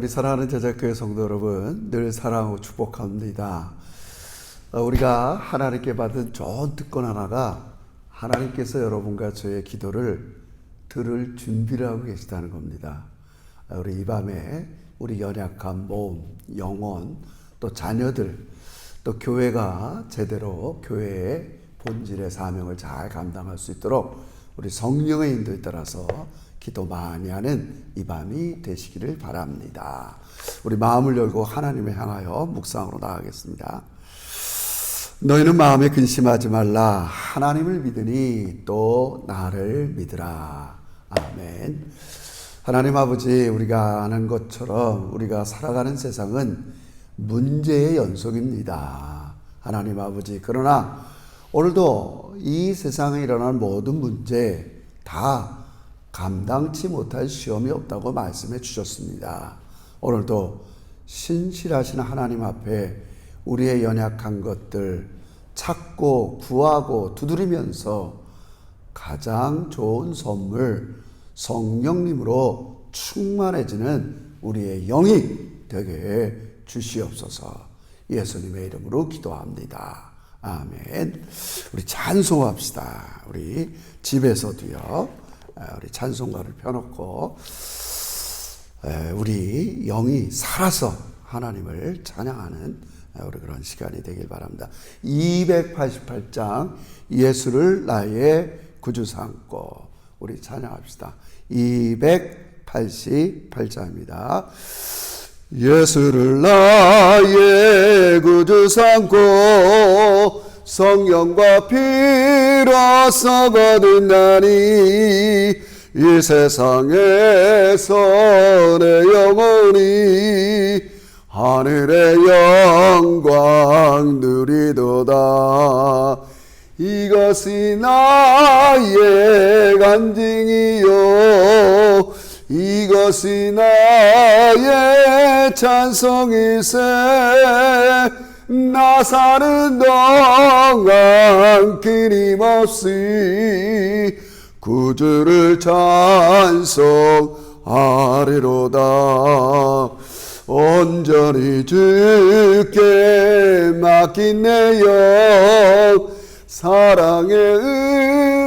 우리 사랑하는 제자교회 성도 여러분, 늘 사랑하고 축복합니다. 우리가 하나님께 받은 좋은 특권 하나가 하나님께서 여러분과 저의 기도를 들을 준비를 하고 계시다는 겁니다. 우리 이 밤에 우리 연약한 몸, 영혼, 또 자녀들, 또 교회가 제대로 교회의 본질의 사명을 잘 감당할 수 있도록 우리 성령의 인도에 따라서 기도 많이 하는 이 밤이 되시기를 바랍니다. 우리 마음을 열고 하나님을 향하여 묵상으로 나가겠습니다. 너희는 마음에 근심하지 말라. 하나님을 믿으니 또 나를 믿으라. 아멘. 하나님 아버지, 우리가 아는 것처럼 우리가 살아가는 세상은 문제의 연속입니다. 하나님 아버지, 그러나 오늘도 이 세상에 일어난 모든 문제 다 감당치 못할 시험이 없다고 말씀해 주셨습니다. 오늘도 신실하신 하나님 앞에 우리의 연약한 것들 찾고 구하고 두드리면서 가장 좋은 선물 성령님으로 충만해지는 우리의 영이 되게 주시옵소서. 예수님의 이름으로 기도합니다. 아멘. 우리 찬송합시다. 우리 집에서도요. 우리 찬송가를 펴놓고 우리 영이 살아서 하나님을 찬양하는 우리 그런 시간이 되길 바랍니다. 288장 예수를 나의 구주 삼고 우리 찬양합시다. 288장입니다. 예수를 나의 구주 삼고 성령과 피로써 거둔 나니 이 세상에서 내 영혼이 하늘의 영광 누리도다. 이것이 나의 간증이요 이것이 나의 찬송이세. 나 사는 동안 끊임없이 구주를 찬송하리로다. 온전히 주께 맡긴 내 영 사랑의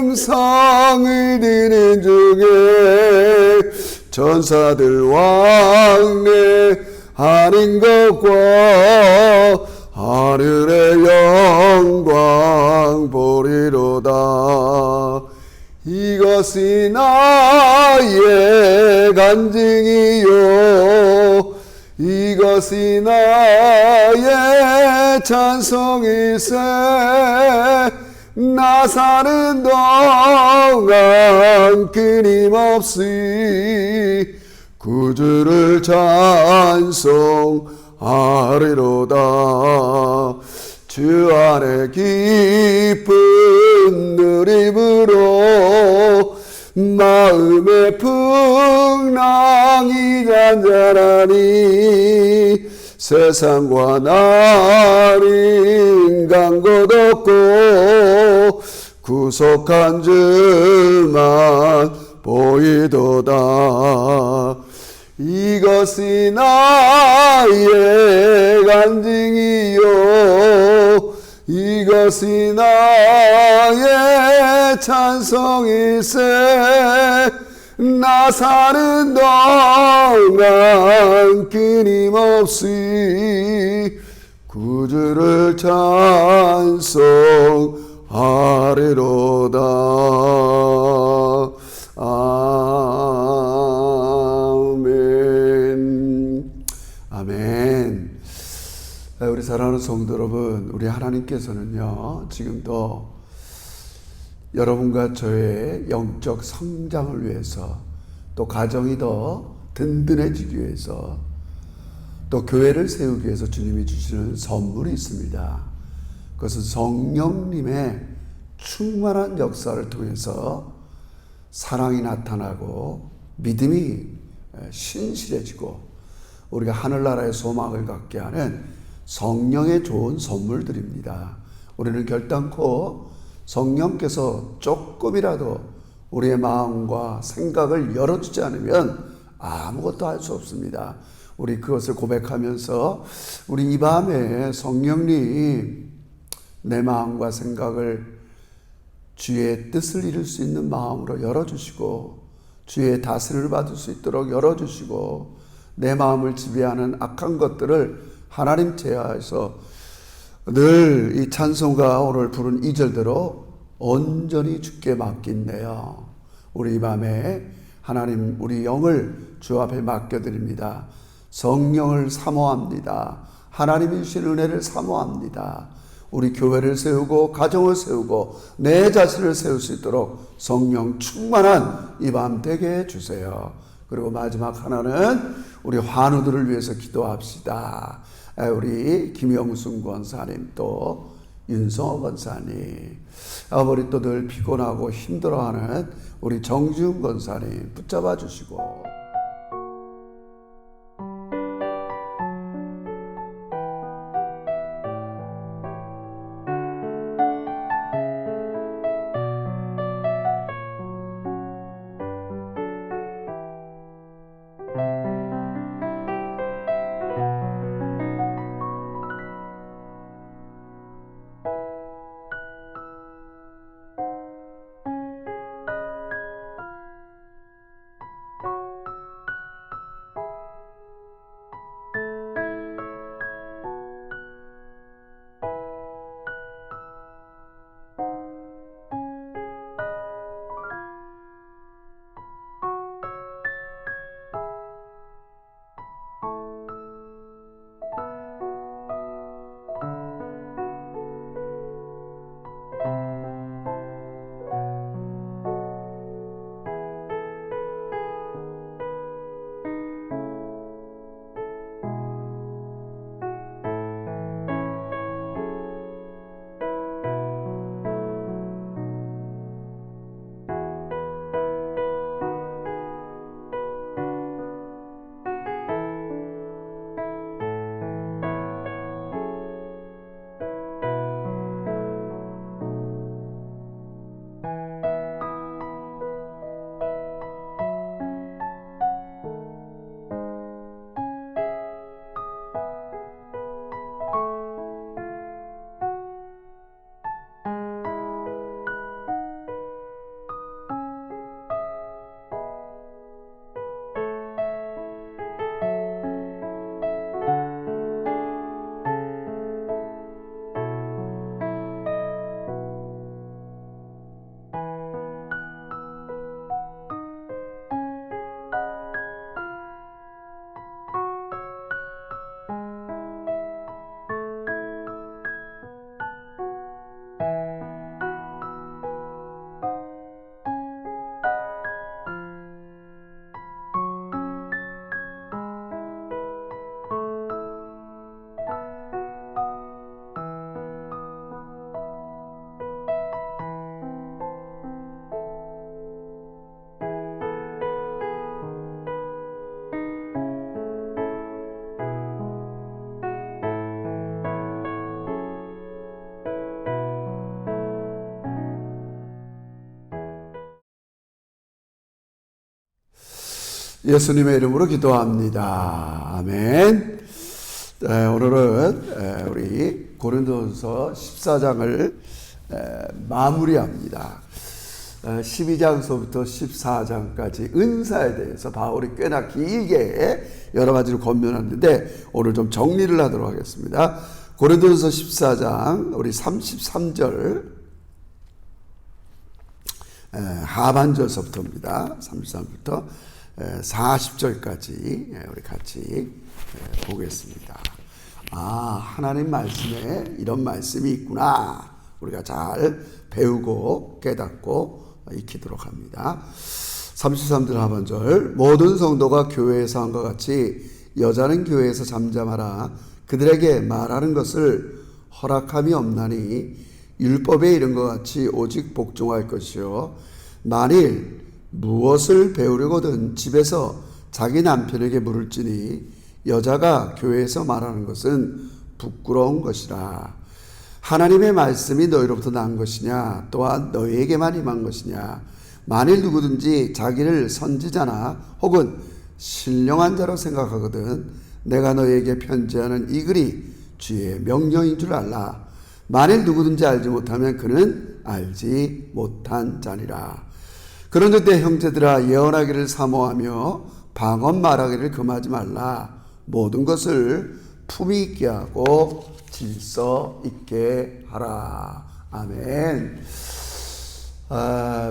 음성을 듣는 중에 천사들 왕래하는 것과 하늘의 영광 보리로다. 이것이 나의 간증이요 이것이 나의 찬송이세. 나 사는 동안 끊임없이 구주를 찬송하리로다. 주 안에 기쁜 누림으로 마음의 풍랑이 잔잔하니 세상과 나를 간 것 없고 구속한 주만 보이도다. 이것이 나의 간증이요 이것이 나의 찬송이세. 나 사는 동안 끊임없이 구주를 찬송하리로다. 아멘. 우리 사랑하는 성도 여러분, 우리 하나님께서는요 지금도 여러분과 저의 영적 성장을 위해서, 또 가정이 더 든든해지기 위해서, 또 교회를 세우기 위해서 주님이 주시는 선물이 있습니다. 그것은 성령님의 충만한 역사를 통해서 사랑이 나타나고 믿음이 신실해지고 우리가 하늘나라의 소망을 갖게 하는 성령의 좋은 선물들입니다. 우리는 결단코 성령께서 조금이라도 우리의 마음과 생각을 열어주지 않으면 아무것도 할 수 없습니다. 우리 그것을 고백하면서 우리 이 밤에 성령님 내 마음과 생각을 주의 뜻을 이룰 수 있는 마음으로 열어주시고 주의 다스림을 받을 수 있도록 열어주시고 내 마음을 지배하는 악한 것들을 하나님 제하에서 늘 이 찬송가 오늘 부른 2절대로 온전히 주께 맡긴네요. 우리 이 밤에 하나님 우리 영을 주 앞에 맡겨드립니다. 성령을 사모합니다. 하나님이 주신 은혜를 사모합니다. 우리 교회를 세우고 가정을 세우고 내 자신을 세울 수 있도록 성령 충만한 이 밤 되게 해주세요. 그리고 마지막 하나는 우리 환우들을 위해서 기도합시다. 우리 김영순 권사님 또 윤성호 권사님, 우리 또 늘 피곤하고 힘들어하는 우리 정지훈 권사님 붙잡아 주시고 예수님의 이름으로 기도합니다. 아멘. 오늘은 우리 고린도전서 14장을 마무리합니다. 12장서부터 14장까지 은사에 대해서 바울이 꽤나 길게 여러 가지를 권면하는데 오늘 좀 정리를 하도록 하겠습니다. 고린도전서 14장 우리 33절 하반절서부터입니다. 33절부터 40절까지 우리 같이 보겠습니다. 하나님 말씀에 이런 말씀이 있구나. 우리가 잘 배우고 깨닫고 익히도록 합니다. 33절 하반절 모든 성도가 교회에서 한 것 같이 여자는 교회에서 잠잠하라. 그들에게 말하는 것을 허락함이 없나니 율법에 이른 것 같이 오직 복종할 것이요 만일 무엇을 배우려거든 집에서 자기 남편에게 물을지니 여자가 교회에서 말하는 것은 부끄러운 것이라. 하나님의 말씀이 너희로부터 난 것이냐 또한 너희에게만 임한 것이냐. 만일 누구든지 자기를 선지자나 혹은 신령한 자로 생각하거든 내가 너에게 편지하는 이 글이 주의 명령인 줄 알라. 만일 누구든지 알지 못하면 그는 알지 못한 자니라. 그런즉 내 형제들아, 예언하기를 사모하며 방언 말하기를 금하지 말라. 모든 것을 품위 있게 하고 질서 있게 하라. 아멘.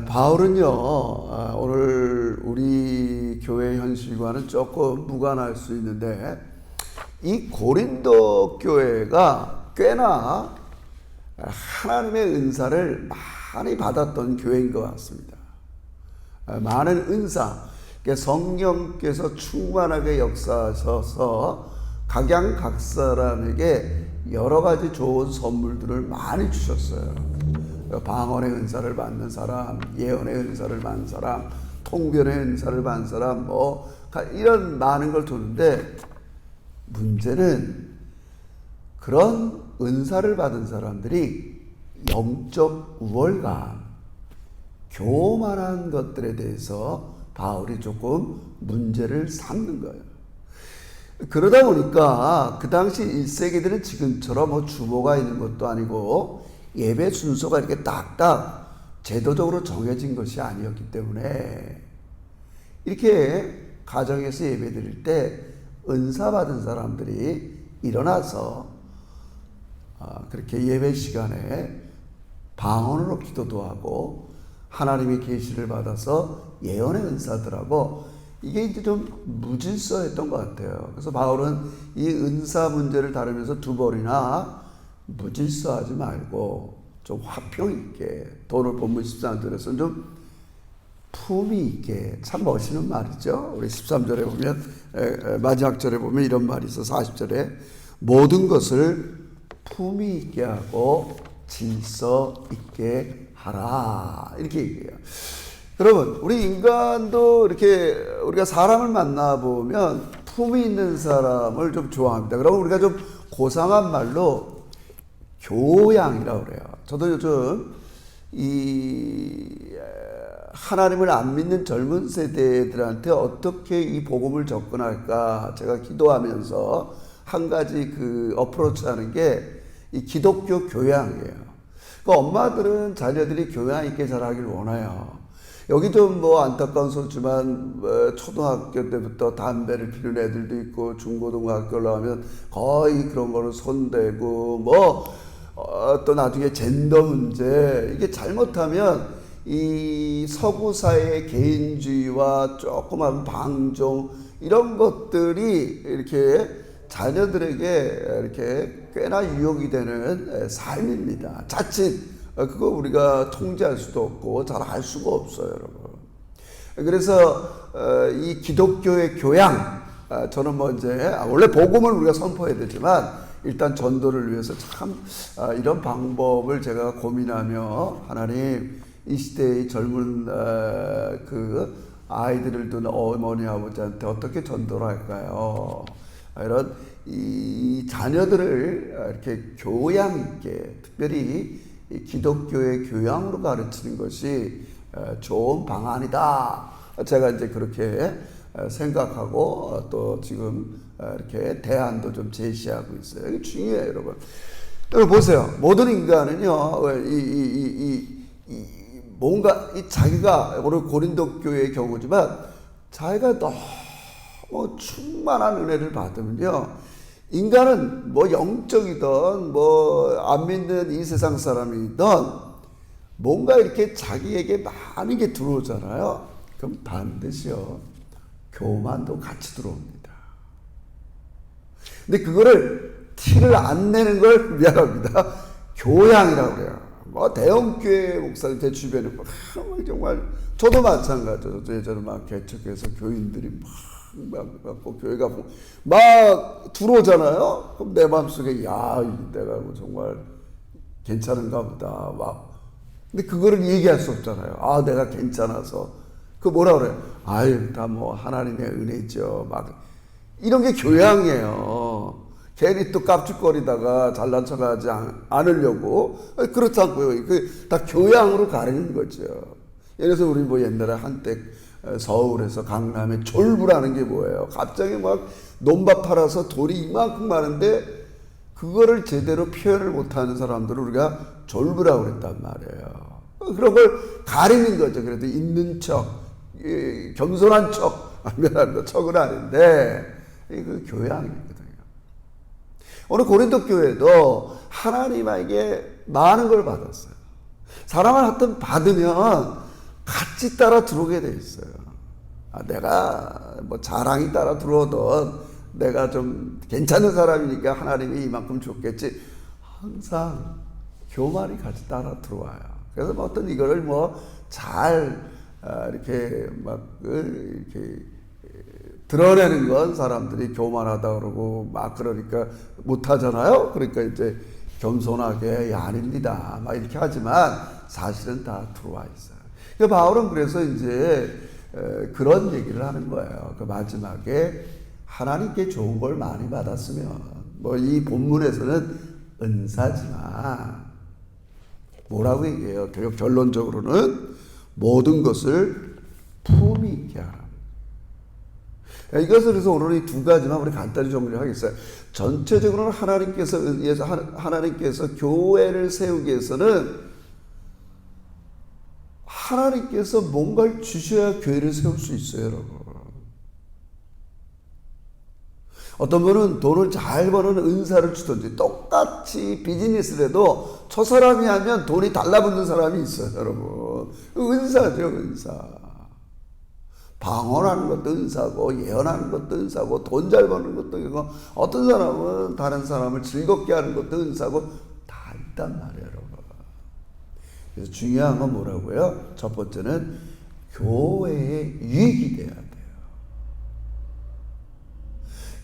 바울은요, 오늘 우리 교회 현실과는 조금 무관할 수 있는데, 이 고린도 교회가 꽤나 하나님의 은사를 많이 받았던 교회인 것 같습니다. 많은 은사, 성령께서 충만하게 역사하셔서 각양각사람에게 여러 가지 좋은 선물들을 많이 주셨어요. 방언의 은사를 받는 사람, 예언의 은사를 받는 사람, 통변의 은사를 받는 사람, 이런 많은 걸 두는데, 문제는 그런 은사를 받은 사람들이 영적 우월감, 교만한 것들에 대해서 바울이 조금 문제를 삼는 거예요. 그러다 보니까 그 당시 1세기들은 지금처럼 주보가 있는 것도 아니고 예배 순서가 이렇게 딱딱 제도적으로 정해진 것이 아니었기 때문에 이렇게 가정에서 예배 드릴 때 은사 받은 사람들이 일어나서 그렇게 예배 시간에 방언으로 기도도 하고 하나님의 계시를 받아서 예언의 은사들하고 이게 이제 좀 무질서했던 것 같아요. 그래서 바울은 이 은사 문제를 다루면서 두 번이나 무질서하지 말고 좀 화평 있게, 오늘 본문 13절에서는 좀 품위 있게, 참 멋있는 말이죠. 우리 13절에 보면, 마지막 절에 보면 이런 말이 있어. 40절에 모든 것을 품위 있게 하고 질서 있게 하라, 이렇게 얘기해요. 여러분, 우리 인간도 이렇게 우리가 사람을 만나보면 품위 있는 사람을 좀 좋아합니다. 그러면 우리가 좀 고상한 말로 교양이라고 그래요. 저도 요즘 하나님을 안 믿는 젊은 세대들한테 어떻게 이 복음을 접근할까 제가 기도하면서 한 가지 어프로치 하는 게 이 기독교 교양이에요. 엄마들은 자녀들이 교양 있게 자라길 원해요. 여기 좀 안타까운 소리지만 초등학교 때부터 담배를 피우는 애들도 있고 중고등학교 올라가면 거의 그런 거를 손대고 또 나중에 젠더 문제, 이게 잘못하면 이 서구 사회의 개인주의와 조그만 방종 이런 것들이 이렇게 자녀들에게 이렇게 꽤나 유혹이 되는 삶입니다. 자칫 그거 우리가 통제할 수도 없고 잘 알 수가 없어요, 여러분. 그래서 이 기독교의 교양, 저는 원래 복음을 우리가 선포해야 되지만 일단 전도를 위해서 참 이런 방법을 제가 고민하며, 하나님 이 시대의 젊은 아이들을 둔 어머니 아버지한테 어떻게 전도를 할까요? 이런 이 자녀들을 이렇게 교양 있게, 특별히 기독교의 교양으로 가르치는 것이 좋은 방안이다. 제가 이제 그렇게 생각하고 또 지금 이렇게 대안도 좀 제시하고 있어요. 이게 중요해요, 여러분. 여러분 보세요. 모든 인간은요, 뭔가 자기가, 오늘 고린도 교회의 경우지만 자기가 너무 충만한 은혜를 받으면요, 인간은 영적이든 안 믿는 이 세상 사람이든 뭔가 이렇게 자기에게 많은 게 들어오잖아요. 그럼 반드시요, 교만도 같이 들어옵니다. 근데 그거를 티를 안 내는 걸, 미안합니다, 교양이라고 그래요. 대형교회 목사님 제 주변에 정말, 저도 마찬가지죠. 예전에 개척해서 교인들이 교회가 들어오잖아요. 그럼 내 마음속에 내가 정말 괜찮은가 보다. 근데 그거를 얘기할 수 없잖아요. 내가 괜찮아서. 뭐라 그래요? 다 하나님의 은혜죠. 이런 게 교양이에요. 괜히 또 깝죽거리다가 잘난 척하지 않으려고. 그렇지 않고요. 다 교양으로 가리는 거죠. 예를 들어서 우리 옛날에 한때 서울에서 강남에 졸부라는 게 뭐예요? 갑자기 막 논밭 팔아서 돌이 이만큼 많은데 그거를 제대로 표현을 못하는 사람들을 우리가 졸부라고 그랬단 말이에요. 그런 걸 가리는 거죠. 그래도 있는 척, 겸손한 척, 하면 척은 아닌데 이거 교회 아니거든요. 오늘 고린도 교회도 하나님에게 많은 걸 받았어요. 사람을 하여튼 받으면 같이 따라 들어오게 돼 있어요. 내가 뭐 자랑이 따라 들어오던 내가 좀 괜찮은 사람이니까 하나님이 이만큼 줬겠지. 항상 교만이 같이 따라 들어와요. 그래서 뭐 어떤 이거를 뭐 잘 이렇게 막 이렇게 드러내는 건 사람들이 교만하다 그러고 막 그러니까 못하잖아요. 그러니까 이제 겸손하게 아닙니다 막 이렇게 하지만 사실은 다 들어와 있어요. 그러니까 바울은 그래서 이제 그런 얘기를 하는 거예요. 그 마지막에 하나님께 좋은 걸 많이 받았으면 뭐 이 본문에서는 은사지만 뭐라고 얘기해요? 결국 결론적으로는 모든 것을 품위 있게 하라. 이것을 그래서 오늘 이 두 가지만 우리 간단히 정리하겠어요. 전체적으로는 하나님께서 교회를 세우기 위해서는 하나님께서 뭔가를 주셔야 교회를 세울 수 있어요, 여러분. 어떤 분은 돈을 잘 버는 은사를 주든지 똑같이 비즈니스를 해도 저 사람이 하면 돈이 달라붙는 사람이 있어요, 여러분. 은사죠, 은사. 방언하는 것도 은사고 예언하는 것도 은사고 돈 잘 버는 것도 이거 어떤 사람은 다른 사람을 즐겁게 하는 것도 은사고 다 있단 말이에요, 여러분. 그래서 중요한 건 뭐라고요? 첫 번째는 교회에 유익이 돼야 돼요.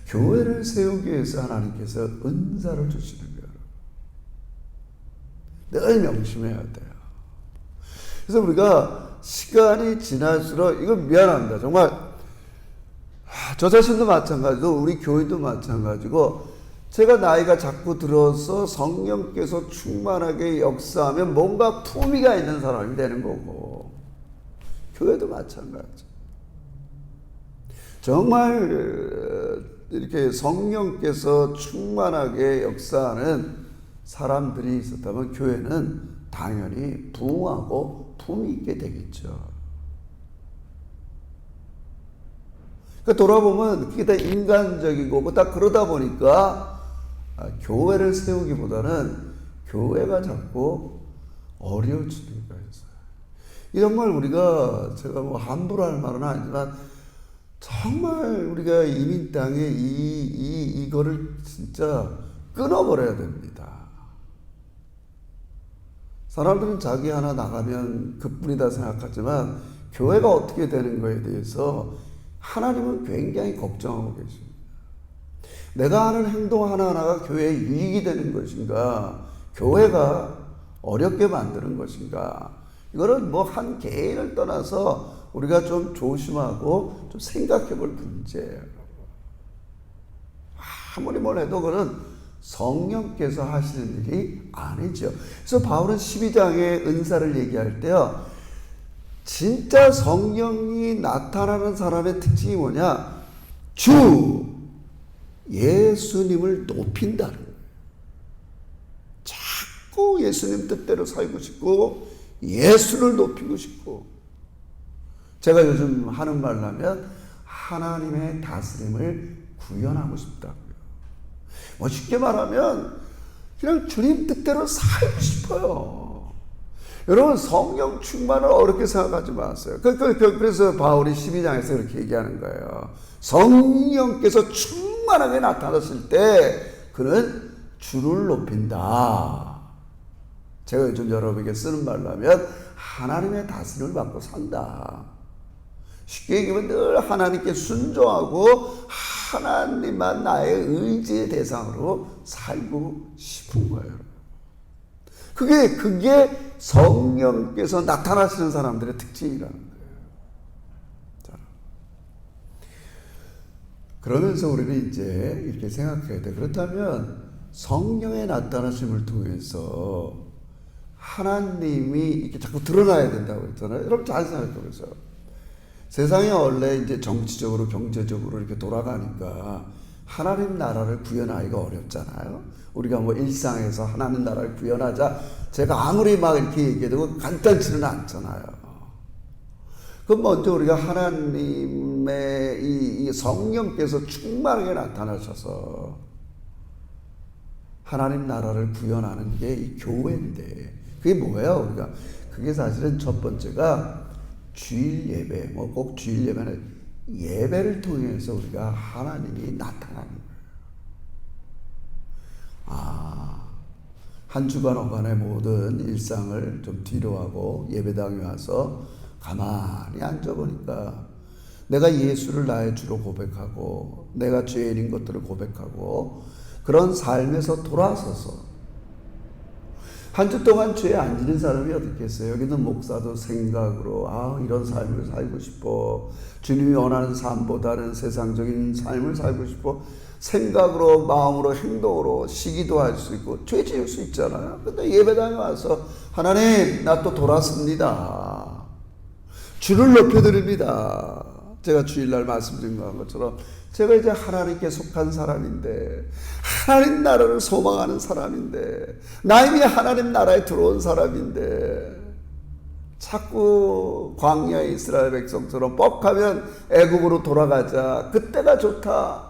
교회를 세우기 위해서 하나님께서 은사를 주시는 거예요. 늘 명심해야 돼요. 그래서 우리가 시간이 지날수록 이건 미안합니다. 정말 저 자신도 마찬가지고 우리 교회도 마찬가지고 제가 나이가 자꾸 들어서 성령께서 충만하게 역사하면 뭔가 품위가 있는 사람이 되는 거고 교회도 마찬가지. 정말 이렇게 성령께서 충만하게 역사하는 사람들이 있었다면 교회는 당연히 부흥하고 품위 있게 되겠죠. 그러니까 돌아보면 그게 다 인간적이고 다 그러다 보니까 교회를 세우기보다는 교회가 자꾸 어려워지는 거예요. 정말 우리가 제가 뭐 함부로 할 말은 아니지만 정말 우리가 이민 땅에 이거를 진짜 끊어버려야 됩니다. 사람들은 자기 하나 나가면 그뿐이다 생각하지만 교회가 어떻게 되는 거에 대해서 하나님은 굉장히 걱정하고 계십니다. 내가 하는 행동 하나하나가 교회에 유익이 되는 것인가, 교회가 어렵게 만드는 것인가, 이거는 뭐 한 개인을 떠나서 우리가 좀 조심하고 좀 생각해 볼 문제예요. 아무리 뭘 해도 그건 성령께서 하시는 일이 아니죠. 그래서 바울은 12장의 은사를 얘기할 때요, 진짜 성령이 나타나는 사람의 특징이 뭐냐? 주 예수님을 높인다는 거예요. 자꾸 예수님 뜻대로 살고 싶고 예수를 높이고 싶고, 제가 요즘 하는 말로 하면 하나님의 다스림을 구현하고 싶다고요. 뭐 쉽게 말하면 그냥 주님 뜻대로 살고 싶어요. 여러분, 성령 충만을 어렵게 생각하지 마세요. 그래서 바울이 12장에서 그렇게 얘기하는 거예요. 성령께서 충만하게 나타났을 때 그는 주를 높인다. 제가 요즘 여러분에게 쓰는 말로 하면 하나님의 다스림을 받고 산다. 쉽게 얘기하면 늘 하나님께 순종하고 하나님만 나의 의지의 대상으로 살고 싶은 거예요. 그게 성령께서 나타나시는 사람들의 특징이라는 거예요. 자, 그러면서 우리는 이제 이렇게 생각해야 돼. 그렇다면 성령의 나타나심을 통해서 하나님이 이렇게 자꾸 드러나야 된다고 했잖아요. 여러분 잘 생각해 보세요. 세상이 원래 이제 정치적으로 경제적으로 이렇게 돌아가니까 하나님 나라를 구현하기가 어렵잖아요. 우리가 뭐 일상에서 하나님 나라를 구현하자 제가 아무리 막 이렇게 얘기해도 간단치는 않잖아요. 그럼 먼저 우리가 하나님의 이 성령께서 충만하게 나타나셔서 하나님 나라를 구현하는 게 이 교회인데, 그게 뭐예요? 우리가 그게 사실은 첫 번째가 주일 예배, 뭐 꼭 주일 예배는 예배를 통해서 우리가 하나님이 나타나는 거예요. 한 주간 어간의 모든 일상을 좀 뒤로 하고 예배당에 와서 가만히 앉아보니까 내가 예수를 나의 주로 고백하고 내가 죄인인 것들을 고백하고 그런 삶에서 돌아서서 한 주 동안 죄에 안 지는 사람이 어디 있겠어요? 여기는 목사도 생각으로 이런 삶을 살고 싶어, 주님이 원하는 삶보다는 세상적인 삶을 살고 싶어 생각으로, 마음으로, 행동으로 시기도 할 수 있고 죄 지을 수 있잖아요. 근데 예배당에 와서 하나님 나 또 돌아섭니다, 주를 높여드립니다. 제가 주일날 말씀드린 것처럼 제가 이제 하나님께 속한 사람인데, 하나님 나라를 소망하는 사람인데, 나 이미 하나님 나라에 들어온 사람인데 자꾸 광야의 이스라엘 백성처럼 뻑하면 애국으로 돌아가자, 그때가 좋다,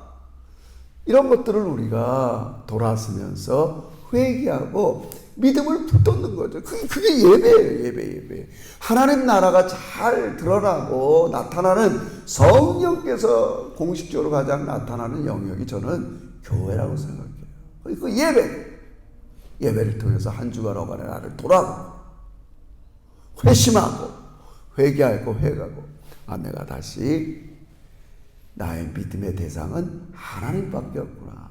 이런 것들을 우리가 돌아서면서 회개하고 믿음을 붙잡는 거죠. 그게 예배예요. 예배. 하나님 나라가 잘 드러나고 나타나는, 성령께서 공식적으로 가장 나타나는 영역이 저는 교회라고 생각해요. 그 예배를 통해서 한 주간 어간의 나를 돌아보고 회심하고 회개하고 회개하고 내가 다시 나의 믿음의 대상은 하나님밖에 없구나.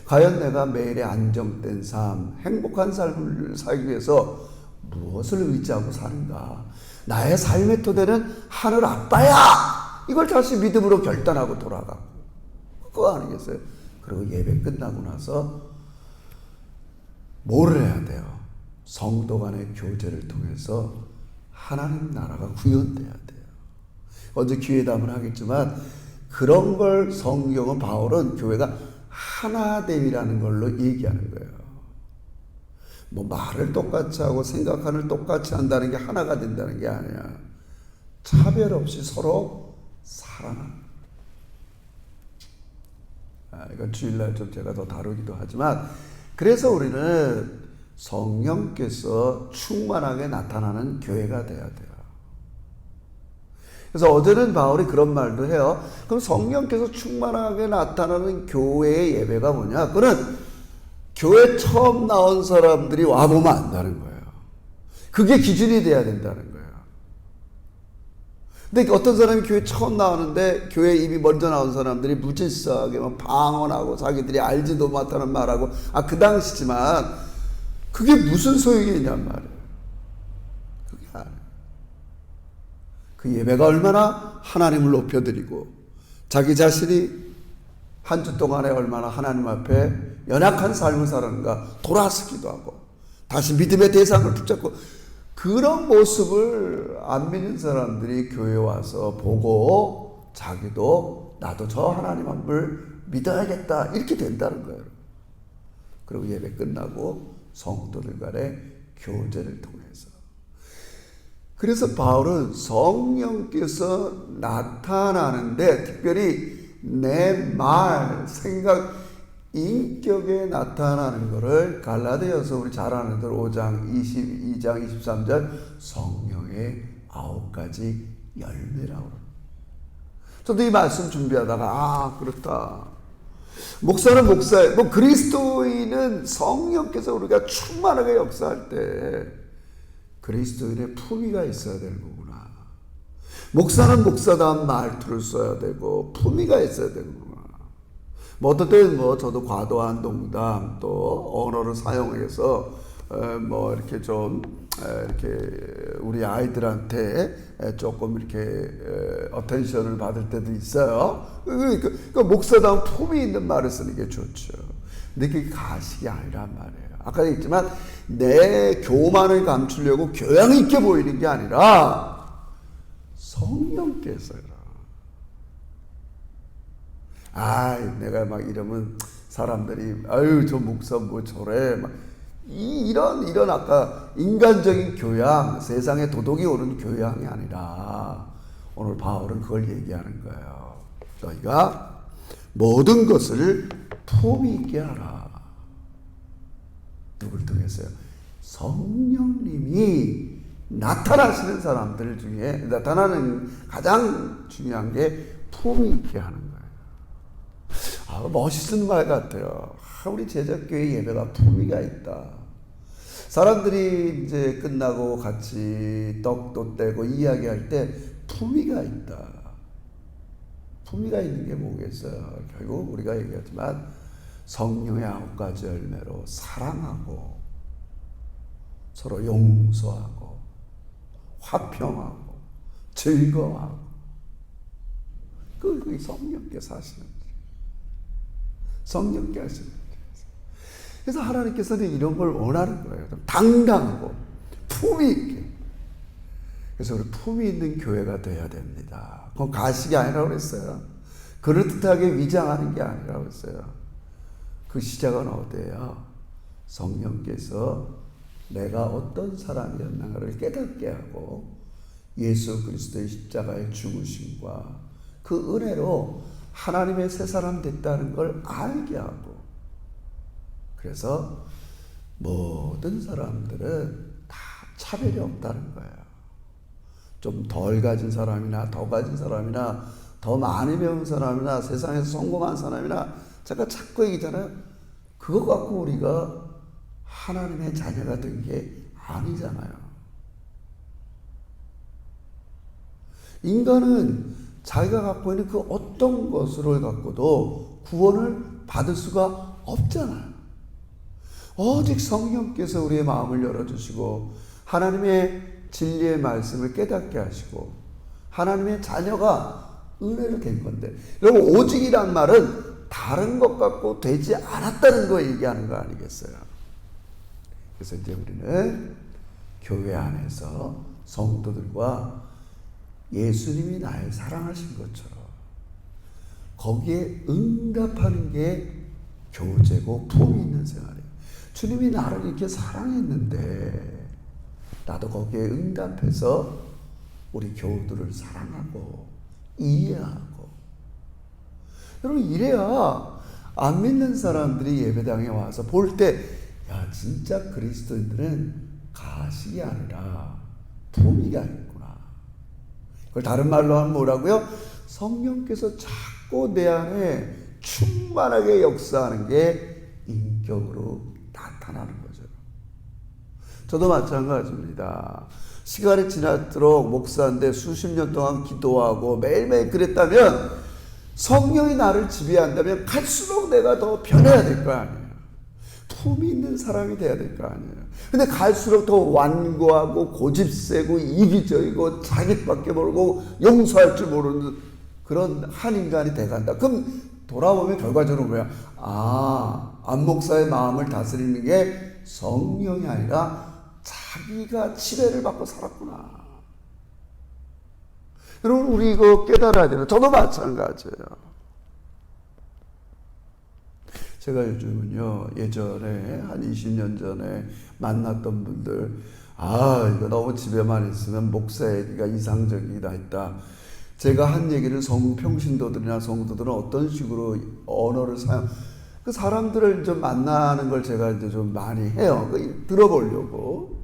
과연 내가 매일의 안정된 삶, 행복한 삶을 살기 위해서 무엇을 의지하고 사는가? 나의 삶의 토대는 하늘 아빠야! 이걸 다시 믿음으로 결단하고 돌아가고, 그거 아니겠어요? 그리고 예배 끝나고 나서 뭘 해야 돼요? 성도 간의 교제를 통해서 하나님 나라가 구현돼야 돼요. 언제 기회 되면 하겠지만 그런 걸 성경은, 바울은 교회가 하나됨이라는 걸로 얘기하는 거예요. 뭐 말을 똑같이 하고 생각하는 똑같이 한다는 게 하나가 된다는 게 아니야. 차별 없이 서로 사랑하는. 이건 주일날 좀 제가 더 다루기도 하지만, 그래서 우리는 성령께서 충만하게 나타나는 교회가 돼야 돼요. 그래서 어제는 바울이 그런 말도 해요. 그럼 성령께서 충만하게 나타나는 교회의 예배가 뭐냐? 그거는 교회 처음 나온 사람들이 와보면 안다는 거예요. 그게 기준이 돼야 된다는 거예요. 근데 어떤 사람이 교회 처음 나오는데 교회 이미 먼저 나온 사람들이 무질서하게 막 방언하고 자기들이 알지도 못하는 말하고, 그 당시지만 그게 무슨 소용이 있냔 말이에요. 그게 아니에요. 그 예배가 얼마나 하나님을 높여드리고 자기 자신이 한 주 동안에 얼마나 하나님 앞에 연약한 삶을 살았는가 돌아서기도 하고 다시 믿음의 대상을 붙잡고, 그런 모습을 안 믿는 사람들이 교회에 와서 보고 자기도 나도 저 하나님 앞을 믿어야겠다 이렇게 된다는 거예요. 그리고 예배 끝나고 성도들 간의 교제를 통해서. 그래서 바울은 성령께서 나타나는데 특별히 내 말, 생각, 인격에 나타나는 것을 갈라디아서 우리 잘 아는 대로 5장 22장 23절 성령의 9가지 열매라고. 저도 이 말씀 준비하다가 그렇다. 목사는 목사예요. 뭐 그리스도인은 성령께서 우리가 충만하게 역사할 때 그리스도인의 품위가 있어야 되는 거구나. 목사는 목사다운 말투를 써야 되고 품위가 있어야 되는구나. 뭐 어떨 때는 저도 과도한 농담 또 언어를 사용해서 뭐 이렇게 좀 이렇게 우리 아이들한테 조금 이렇게 어텐션을 받을 때도 있어요. 그러니까 목사다운 품위 있는 말을 쓰는 게 좋죠. 근데 그게 가식이 아니란 말이에요. 아까 얘기했지만 내 교만을 감추려고 교양 있게 보이는 게 아니라 성령께서요. 내가 막 이러면 사람들이 아유 저 목사 뭐 저래 막 이런 아까 인간적인 교양, 세상에 도덕이 오른 교양이 아니라 오늘 바울은 그걸 얘기하는 거예요. 너희가 모든 것을 품위 있게 하라. 누굴 통해서요? 성령님이 나타나시는 사람들 중에 나타나는 가장 중요한 게 품위 있게 하는 거예요. 멋있는 말 같아요. 우리 제자교회 예배가 품위가 있다. 사람들이 이제 끝나고 같이 떡도 떼고 이야기할 때 품위가 있다. 품위가 있는 게 뭐겠어요? 결국 우리가 얘기하지만 성령의 9가지 열매로 사랑하고 서로 용서하고 화평하고 즐거워하고 그게 성령께서 하시는 거예요. 성령께 하시는 거예요. 그래서 하나님께서는 이런 걸 원하는 거예요. 당당하고 품위 있게. 그래서 우리 품위 있는 교회가 되어야 됩니다. 그건 가식이 아니라고 그랬어요. 그럴듯하게 위장하는 게 아니라고 그랬어요. 그 시작은 어디예요? 성령께서 내가 어떤 사람이었는가를 깨닫게 하고 예수 그리스도의 십자가의 죽으심과 그 은혜로 하나님의 새 사람 됐다는 걸 알게 하고 그래서 모든 사람들은 다 차별이 없다는 거예요. 좀 덜 가진 사람이나 더 가진 사람이나 더 많이 배운 사람이나 세상에서 성공한 사람이나 제가 자꾸 얘기잖아요. 그거 갖고 우리가 하나님의 자녀가 된 게 아니잖아요. 인간은 자기가 갖고 있는 그 어떤 것을 갖고도 구원을 받을 수가 없잖아요. 오직 성령께서 우리의 마음을 열어주시고 하나님의 진리의 말씀을 깨닫게 하시고 하나님의 자녀가 은혜를 된 건데 여러분 오직이란 말은 다른 것 갖고 되지 않았다는 거 얘기하는 거 아니겠어요? 그래서 이제 우리는 교회 안에서 성도들과 예수님이 나를 사랑하신 것처럼 거기에 응답하는 게 교제고 품이 있는 생활이에요. 주님이 나를 이렇게 사랑했는데 나도 거기에 응답해서 우리 교우들을 사랑하고 이해하고 여러분 이래야 안 믿는 사람들이 예배당에 와서 볼 때 야 진짜 그리스도인들은 가식이 아니라 품위가 있구나. 그걸 다른 말로 하면 뭐라고요? 성령께서 자꾸 내 안에 충만하게 역사하는 게 인격으로 나타나는 거죠. 저도 마찬가지입니다. 시간이 지날수록 목사인데 수십 년 동안 기도하고 매일매일 그랬다면 성령이 나를 지배한다면 갈수록 내가 더 변해야 될 거 아니에요. 품이 있는 사람이 돼야 될 거 아니에요. 근데 갈수록 더 완고하고 고집세고 이기적이고 자기밖에 모르고 용서할 줄 모르는 그런 한 인간이 돼간다. 그럼 돌아보면 결과적으로 뭐야? 안 목사의 마음을 다스리는 게 성령이 아니라 자기가 지배를 받고 살았구나. 여러분 우리 이거 깨달아야 돼요. 저도 마찬가지예요. 제가 요즘은요 예전에 한 20년 전에 만났던 분들 이거 너무 집에만 있으면 목사 얘기가 이상적이다 했다. 제가 한 얘기를 평신도들이나 성도들은 어떤 식으로 언어를 그 사람들을 좀 만나는 걸 제가 이제 좀 많이 해요. 들어보려고.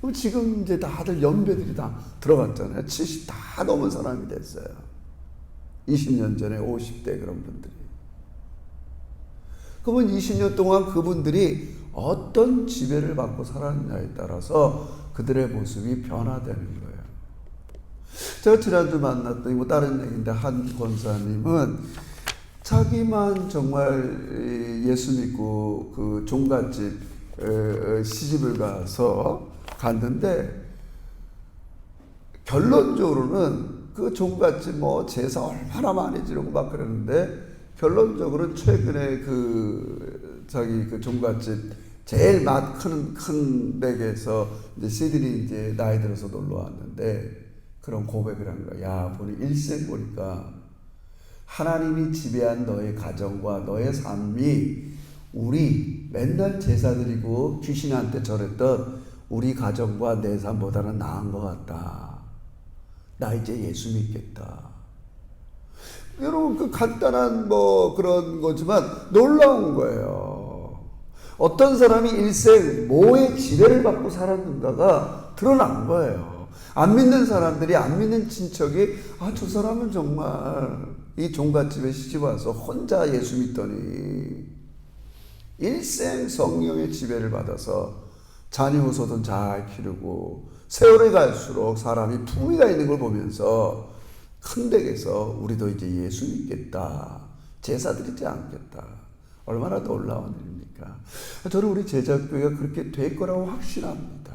그럼 지금 이제 다들 연배들이 다 들어갔잖아요. 70 다 넘은 사람이 됐어요. 20년 전에 50대 그런 분들이. 그러면 20년 동안 그분들이 어떤 지배를 받고 살았느냐에 따라서 그들의 모습이 변화되는 거예요. 제가 지난주 만났더니 다른 얘기인데 한 권사님은 자기만 정말 예수 믿고 그 종갓집 시집을 갔는데 결론적으로는 그 종갓집 제사 얼마나 많이 지르고 막 그러는데 결론적으로는 최근에 자기 그 종갓집 제일 맛 큰 댁에서 이제 시들이 이제 나이 들어서 놀러 왔는데 그런 고백을 한 거야. 야, 보니 일생 보니까 하나님이 지배한 너의 가정과 너의 삶이 우리 맨날 제사 드리고 귀신한테 절했던 우리 가정과 내 삶보다는 나은 것 같다. 나 이제 예수 믿겠다. 여러분, 그 간단한 그런 거지만 놀라운 거예요. 어떤 사람이 일생 뭐의 지배를 받고 살았는가가 드러난 거예요. 안 믿는 사람들이, 안 믿는 친척이, 저 사람은 정말 이 종갓집에 시집 와서 혼자 예수 믿더니 일생 성령의 지배를 받아서 자녀 후손은 잘 기르고 세월이 갈수록 사람이 품위가 있는 걸 보면서 큰 댁에서 우리도 이제 예수 믿겠다, 제사 드리지 않겠다. 얼마나 놀라운 일입니까? 저는 우리 제자교회가 그렇게 될 거라고 확신합니다.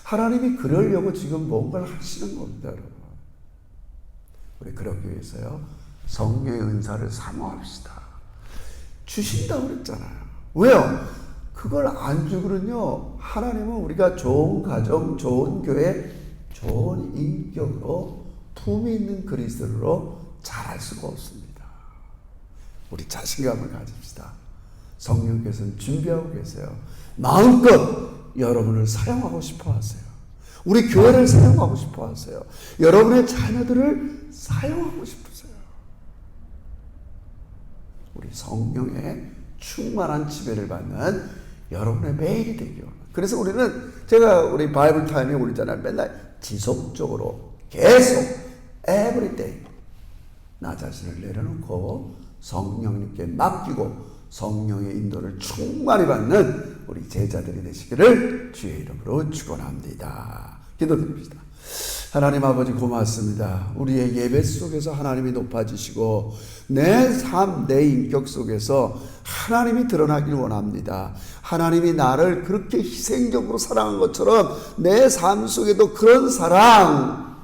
하나님이 그러려고 지금 뭔가를 하시는 겁니다, 여러분. 우리 그러기 위해서요, 성령의 은사를 사모합시다. 주신다고 그랬잖아요. 왜요? 그걸 안 주거든요. 하나님은 우리가 좋은 가정, 좋은 교회, 좋은 인격으로 품위 있는 그리스도로 자랄 수가 없습니다. 우리 자신감을 가집시다. 성령께서는 준비하고 계세요. 마음껏 여러분을 사용하고 싶어 하세요. 우리 교회를 사용하고 싶어 하세요. 여러분의 자녀들을 사용하고 싶으세요. 우리 성령의 충만한 지배를 받는 여러분의 매일이 되기를. 그래서 제가 우리 바이블 타임에 그러잖아요. 맨날 지속적으로 계속 everyday 나 자신을 내려놓고 성령님께 맡기고 성령의 인도를 충만히 받는 우리 제자들이 되시기를 주의 이름으로 축원합니다. 기도드립시다. 하나님 아버지 고맙습니다. 우리의 예배 속에서 하나님이 높아지시고 내 삶, 내 인격 속에서 하나님이 드러나길 원합니다. 하나님이 나를 그렇게 희생적으로 사랑한 것처럼 내 삶 속에도 그런 사랑,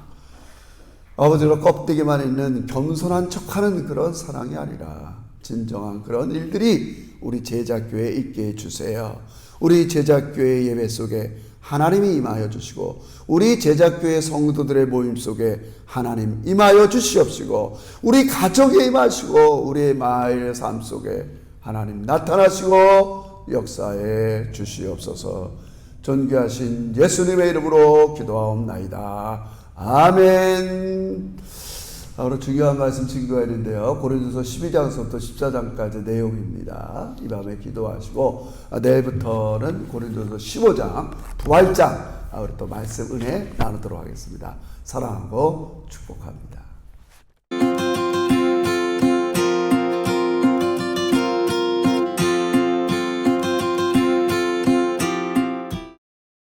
아버지로 껍데기만 있는 겸손한 척하는 그런 사랑이 아니라 진정한 그런 일들이 우리 제자교회에 있게 해주세요. 우리 제자교회 예배 속에 하나님이 임하여 주시고 우리 제자교회 성도들의 모임 속에 하나님 임하여 주시옵시고 우리 가정에 임하시고 우리의 마을 삶 속에 하나님 나타나시고 역사해 주시옵소서. 존귀하신 예수님의 이름으로 기도하옵나이다. 아멘. 오늘 중요한 말씀 증거해야 되는데요. 고린도서 12장서부터 14장까지 내용입니다. 이 밤에 기도하시고 내일부터는 고린도서 15장 부활장 우리 또 말씀 은혜 나누도록 하겠습니다. 사랑하고 축복합니다.